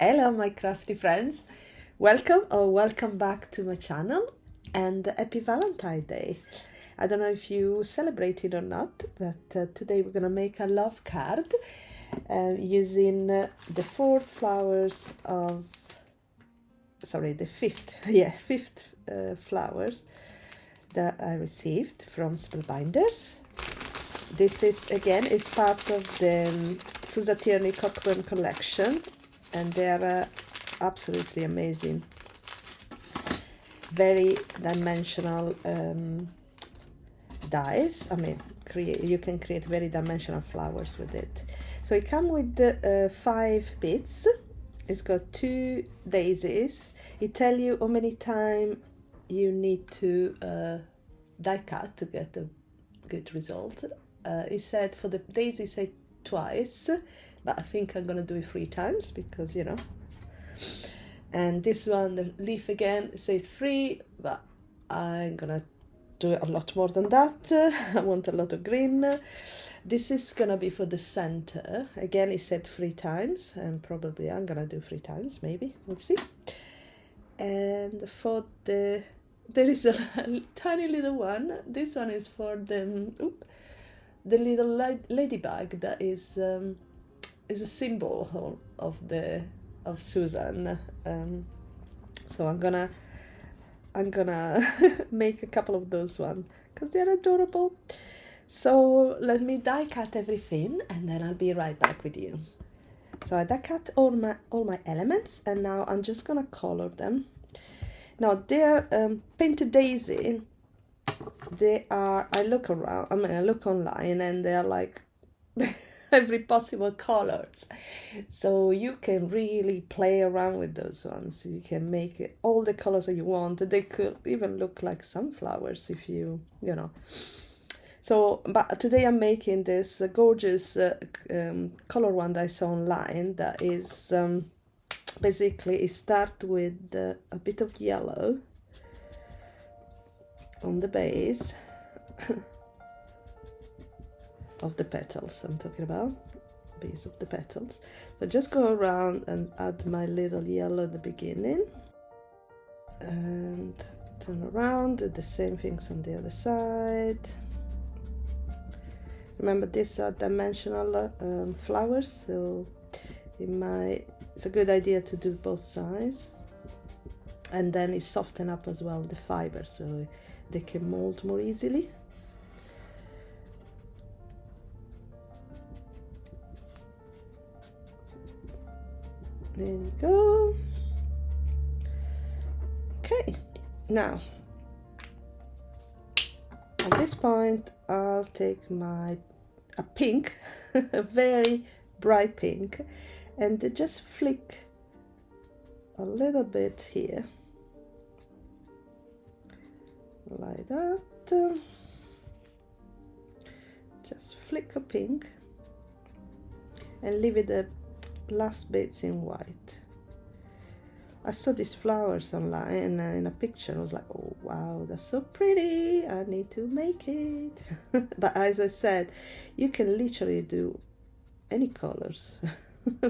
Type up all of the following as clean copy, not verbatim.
Hello my crafty friends, welcome back to my channel and happy Valentine's Day. I don't know if you celebrate it or not, but today we're gonna make a love card using the fifth flowers that I received from Spellbinders. This is part of the Susa Tierney Cockburn collection, and they are absolutely amazing. Very dimensional dies. I mean, you can create very dimensional flowers with it. So it comes with 5 bits. It's got 2 daisies. It tells you how many times you need to die cut to get a good result. It said for the daisy say twice, but I think I'm gonna do it 3 times because, you know. And this one, the leaf again, says 3, but I'm gonna do it a lot more than that. I want a lot of green. This is gonna be for the center. Again, it said 3 times, and probably I'm gonna do 3 times, maybe. We'll see. And for there is a tiny little one. This one is for the little ladybug that is a symbol of Susan. So I'm gonna make a couple of those ones because they're adorable. So let me die cut everything and then I'll be right back with you. So I die cut all my elements, and now I'm just gonna color them. Now they're painted daisy. I look online, and they are like every possible colors, so you can really play around with those ones. You can make it all the colors that you want. They could even look like sunflowers if you know. So, but today I'm making this gorgeous color one that I saw online. That is basically, it starts with a bit of yellow on the base of the petals. I'm talking about base of the petals. So just go around and add my little yellow at the beginning, and turn around, do the same things on the other side. Remember, these are dimensional flowers, so it's a good idea to do both sides, and then it softens up as well the fiber, so they can mold more easily. There you go. Okay, now at this point I'll take a pink, a very bright pink, and just flick a little bit here like that. Just flick a pink and leave it the last bits in white. I saw these flowers online in a picture. I was like, oh wow, that's so pretty, I need to make it. But as I said, you can literally do any colors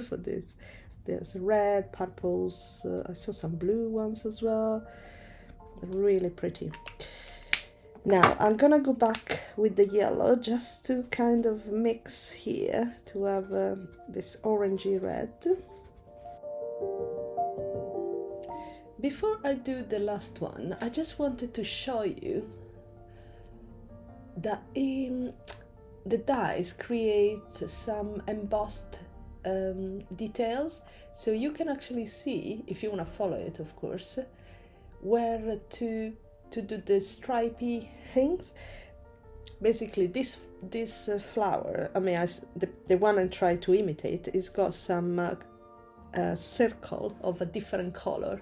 for this. There's red, purples, I saw some blue ones as well. Really pretty. Now I'm gonna go back with the yellow just to kind of mix here to have this orangey red. Before I do the last one, I just wanted to show you that the dies create some embossed details, so you can actually see, if you want to follow it of course, where to do the stripy things. Basically this flower, I mean, the one I try to imitate, is got some circle of a different color.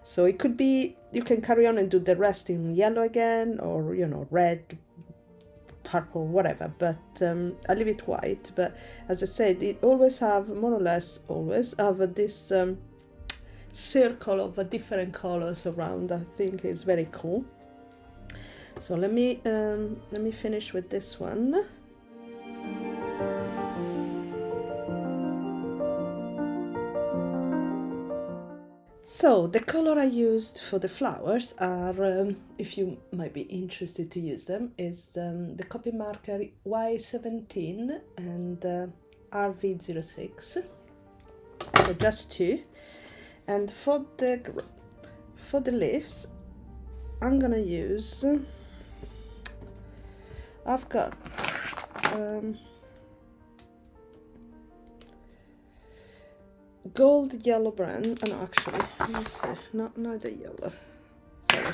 So it could be, you can carry on and do the rest in yellow again, or, you know, red, purple, whatever, but I leave it white. But as I said, it always have, more or less always have this circle of different colors around. I think it's very cool. So let me finish with this one. So the color I used for the flowers are, if you might be interested to use them, is the copy marker Y17 and RV06. So just two. And for the leaves, I'm gonna use. I've got gold yellow brand. Oh, no, actually, let me see. Not the yellow. Sorry.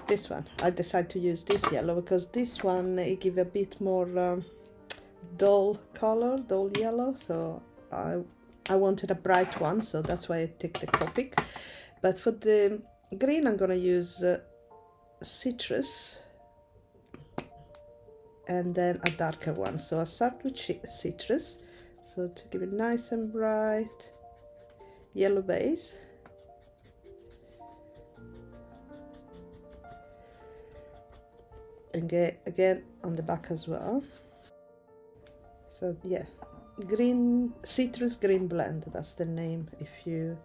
This one. I decided to use this yellow because this one it give a bit more dull color, dull yellow. So I wanted a bright one, so that's why I take the Copic. But for the green, I'm gonna use citrus, and then a darker one. So I start with citrus. So to give it nice and bright yellow base. And get again on the back as well. So yeah, green, citrus green blend, that's the name if you...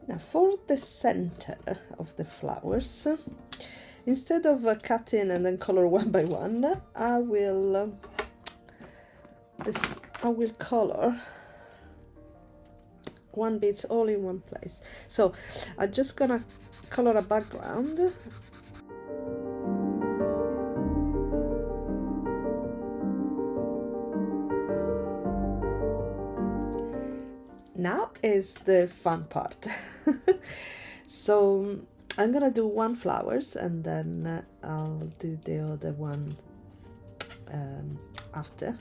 Now for the center of the flowers, instead of cutting and then color one by one, I will color one bits all in one place. So I'm just gonna color a background. Now is the fun part. So I'm gonna do one flowers and then I'll do the other one after.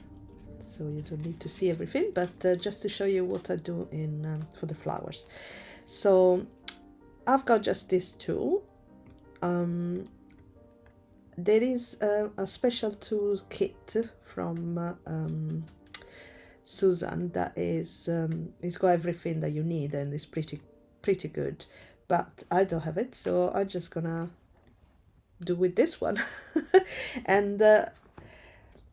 So you don't need to see everything, but just to show you what I do in for the flowers. So I've got just these two. There is a special tool kit from Susan that is it's got everything that you need and it's pretty good. But I don't have it, so I'm just gonna do with this one. And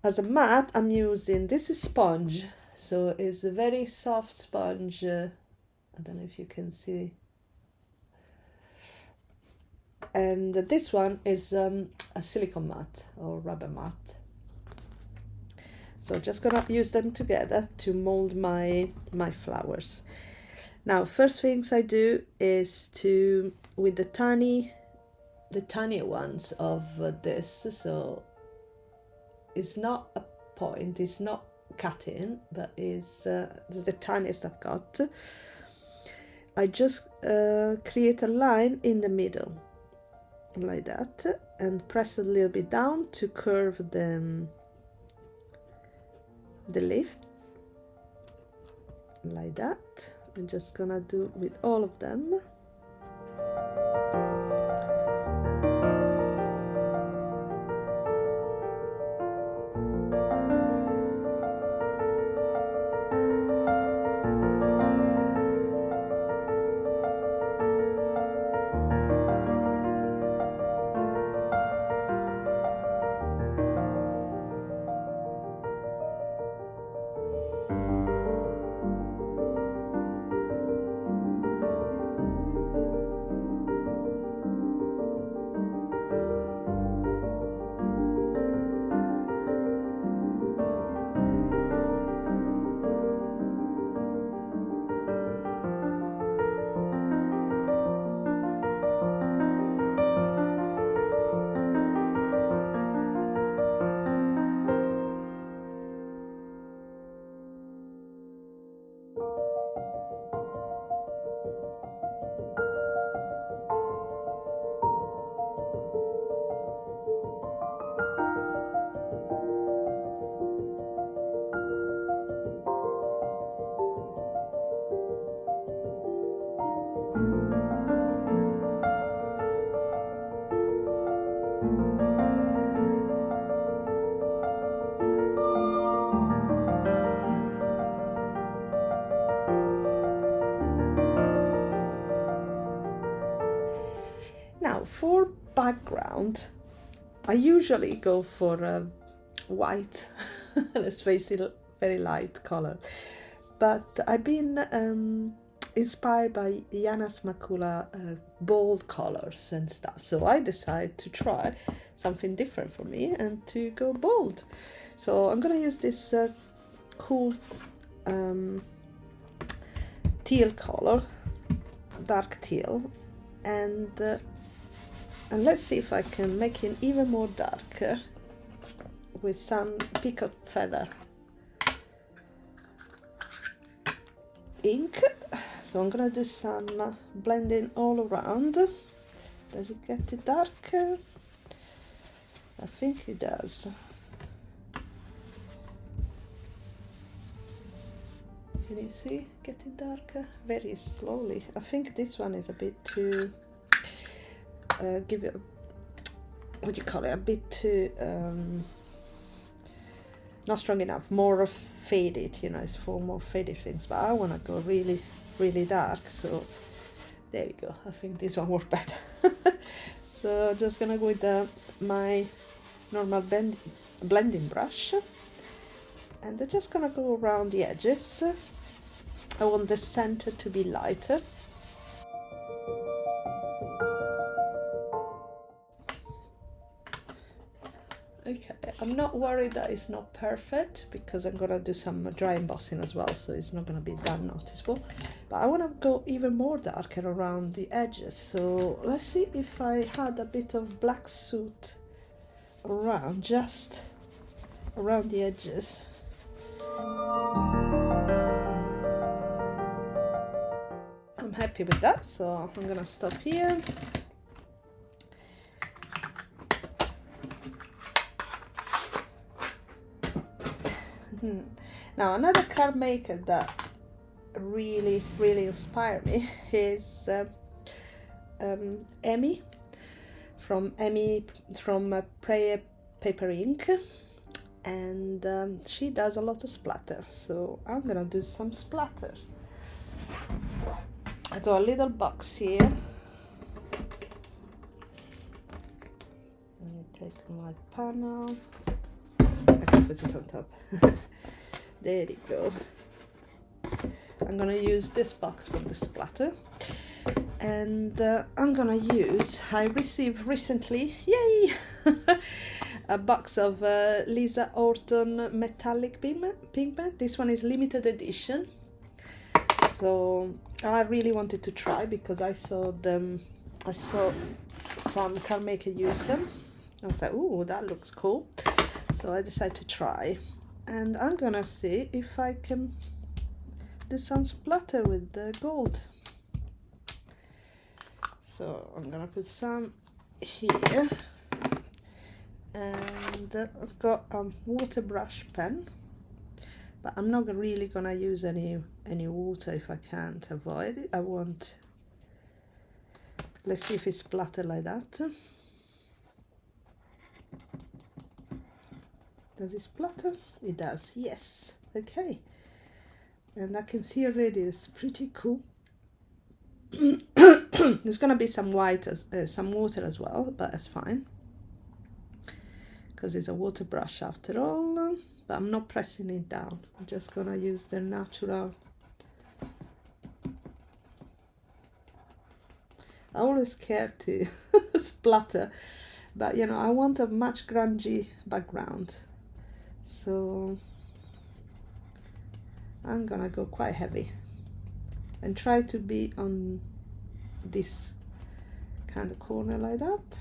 as a mat, I'm using, this is sponge, so it's a very soft sponge. I don't know if you can see. And this one is a silicone mat or rubber mat. So just gonna use them together to mold my flowers. Now, first things I do is to, with the tinier ones of this, so it's not a point, it's not cutting, but it's the tiniest I've got. I just create a line in the middle, like that, and press a little bit down to curve the leaf, like that. I'm just gonna do with all of them. Now for background, I usually go for white let's face it, very light color. But I've been inspired by Janas Makula bold colors and stuff, so I decided to try something different for me and to go bold. So I'm gonna use this cool teal color, dark teal, and let's see if I can make it even more darker with some peacock feather ink. So I'm gonna do some blending all around. Does it get it darker? I think it does. Can you see? Getting darker very slowly. I think this one is a bit too give it what do you call it? A bit too not strong enough. More faded. You know, it's for more faded things. But I want to go really, really dark. So there you go. I think this one worked better. So just gonna go with my normal blending brush, and I'm just gonna go around the edges. I want the center to be lighter. Okay, I'm not worried that it's not perfect because I'm gonna do some dry embossing as well, so it's not gonna be that noticeable. But I wanna go even more darker around the edges. So let's see if I had a bit of black soot around, just around the edges. I'm happy with that, so I'm gonna stop here. Now another card maker that really inspired me is Emmy from Prayer Paper Ink, and she does a lot of splatters, so I'm gonna do some splatters. I got a little box here. Let me take my panel. I can put it on top. There you go. I'm gonna use this box for the splatter, and I'm gonna use, I received recently, yay, a box of Lisa HORTON metallic pigment. This one is limited edition, so I really wanted to try because I saw some card maker use them. I was like, oh, that looks cool. So I decided to try, and I'm gonna see if I can do some splatter with the gold. So I'm gonna put some here, and I've got a water brush pen, but I'm not really gonna use any water if I can't avoid it. I want, let's see if it's splattered like that. Does it splatter? It does, yes. Okay, and I can see already it's pretty cool. There's gonna be some white, some water as well, but that's fine because it's a water brush after all. But I'm not pressing it down. I'm just gonna use the natural. I always scared to splatter, but you know, I want a much grungy background, so I'm gonna go quite heavy and try to be on this kind of corner like that.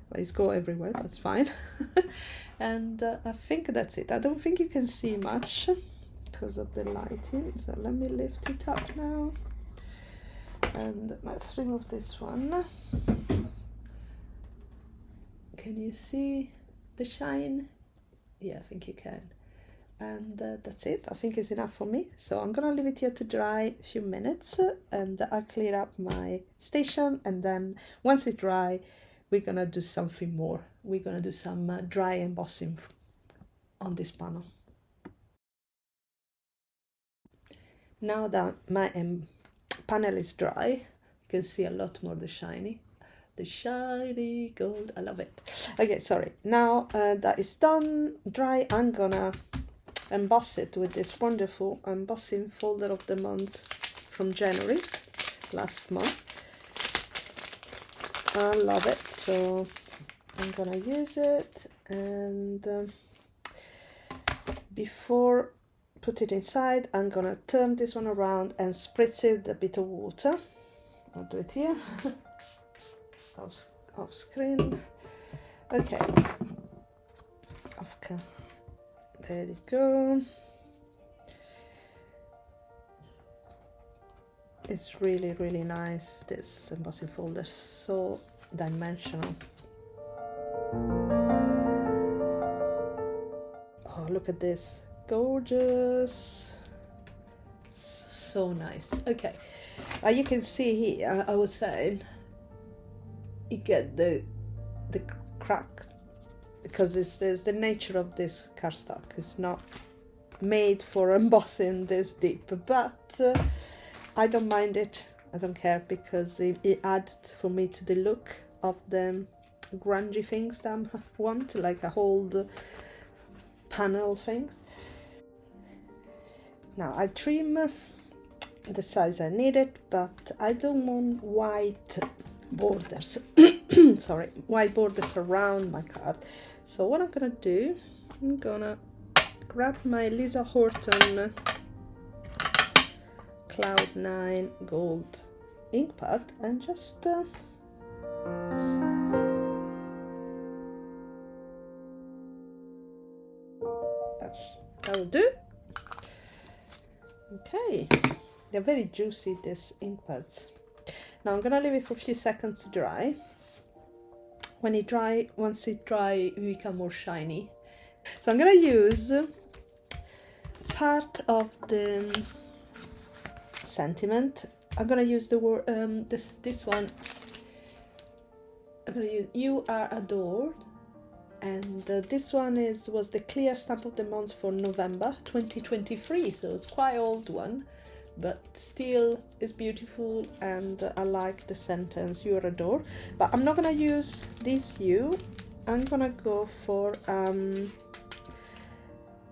Well, it's go everywhere, that's fine. And I think that's it. I don't think you can see much because of the lighting, so let me lift it up now, and let's remove this one. Can you see the shine? Yeah, I think you can. And that's it. I think it's enough for me. So I'm gonna leave it here to dry a few minutes, and I'll clear up my station, and then once it's dry, we're gonna do something more. We're gonna do some dry embossing on this panel. Now that my panel is dry, you can see a lot more the the shiny gold. I love it. Okay, sorry. Now that is done, dry, I'm gonna emboss it with this wonderful embossing folder of the month from January, last month. I love it, so I'm gonna use it, and before put it inside, I'm gonna turn this one around and spritz it with a bit of water. I'll do it here, off screen. Okay, there you go. It's really, really nice, this embossing folder, so dimensional. Oh, look at this, gorgeous, so nice. Okay, you can see here, I was saying, you get the crack, because there's the nature of this cardstock. It's not made for embossing this deep, but I don't mind it. I don't care, because it adds for me to the look of the grungy things that I want, like a old panel things. Now I trim the size I need it, but I don't want white borders. Sorry, white borders around my card. So what I'm gonna do, I'm gonna grab my Lisa Horton Cloud 9 gold ink pad and just that will do. Okay, they're very juicy, these ink pads. Now I'm gonna leave it for a few seconds to dry. Once it dry, it become more shiny. So I'm gonna use part of the sentiment. I'm gonna use the word this one. I'm gonna use "You Are Adored," and this one was the clear stamp of the month for November 2023. So it's quite old one, but still is beautiful, and I like the sentence "You Are Adored." But I'm not gonna use this "you." I'm gonna go for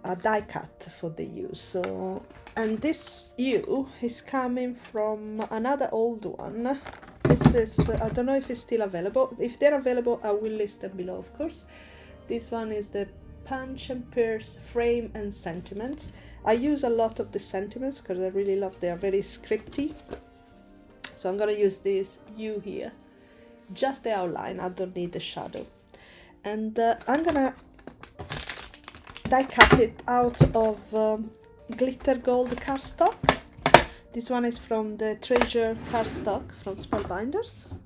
a die cut for the "you." So, and this "you" is coming from another old one. This is, I don't know if it's still available. If they're available, I will list them below, of course. This one is the Punch and Pierce Frame and Sentiments. I use a lot of the sentiments because I really love, they are very scripty. So I'm gonna use this "you" here, just the outline, I don't need the shadow. And I'm gonna die cut it out of glitter gold cardstock. This one is from the Treasure cardstock from Spellbinders.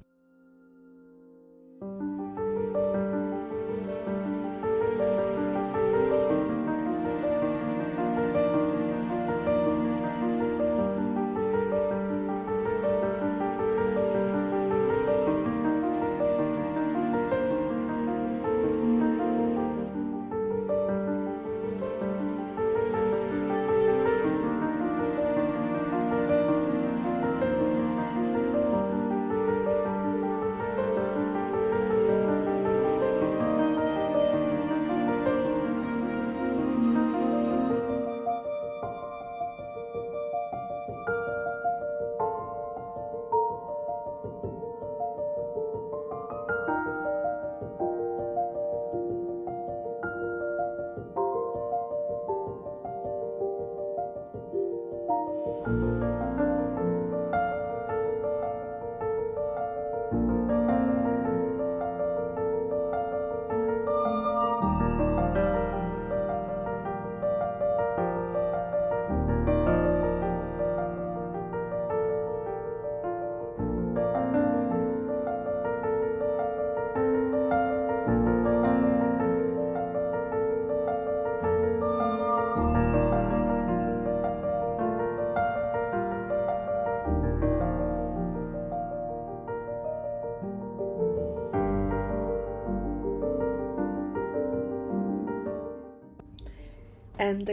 And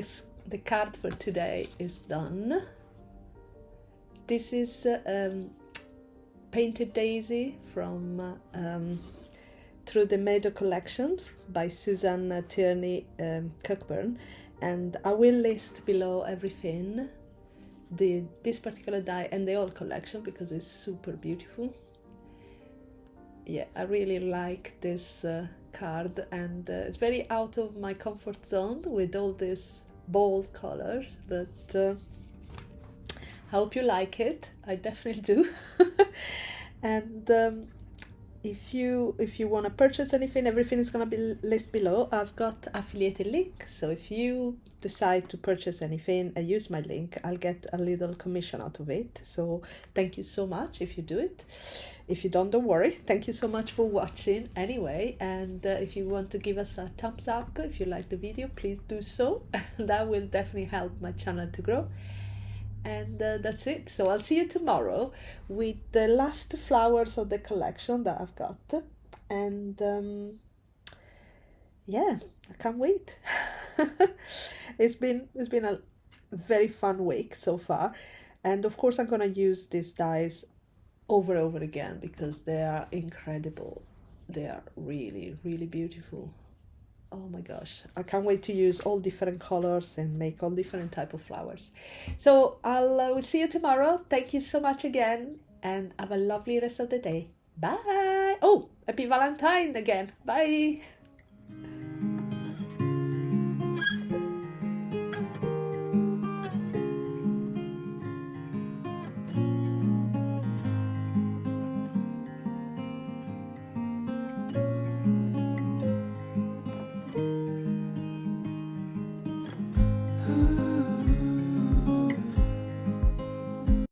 the card for today is done. This is painted daisy from through the Meadow collection by Susan Tierney Cockburn, and I will list below everything, this particular die and the whole collection, because it's super beautiful. Yeah, I really like this card, and it's very out of my comfort zone with all these bold colors, but I hope you like it. I definitely do. And if you want to purchase anything, everything is going to be listed below. I've got affiliated link, so if you decide to purchase anything and use my link, I'll get a little commission out of it. So thank you so much if you do it. If you don't worry. Thank you so much for watching anyway, and if you want to give us a thumbs up if you like the video, please do so. That will definitely help my channel to grow. And that's it. So I'll see you tomorrow with the last flowers of the collection that I've got. And yeah, I can't wait. It's been a very fun week so far. And of course I'm gonna use these dies over and over again because they are incredible. They are really, really beautiful. Oh my gosh, I can't wait to use all different colors and make all different type of flowers. So we'll see you tomorrow. Thank you so much again, and have a lovely rest of the day. Bye. Oh, happy Valentine again. Bye.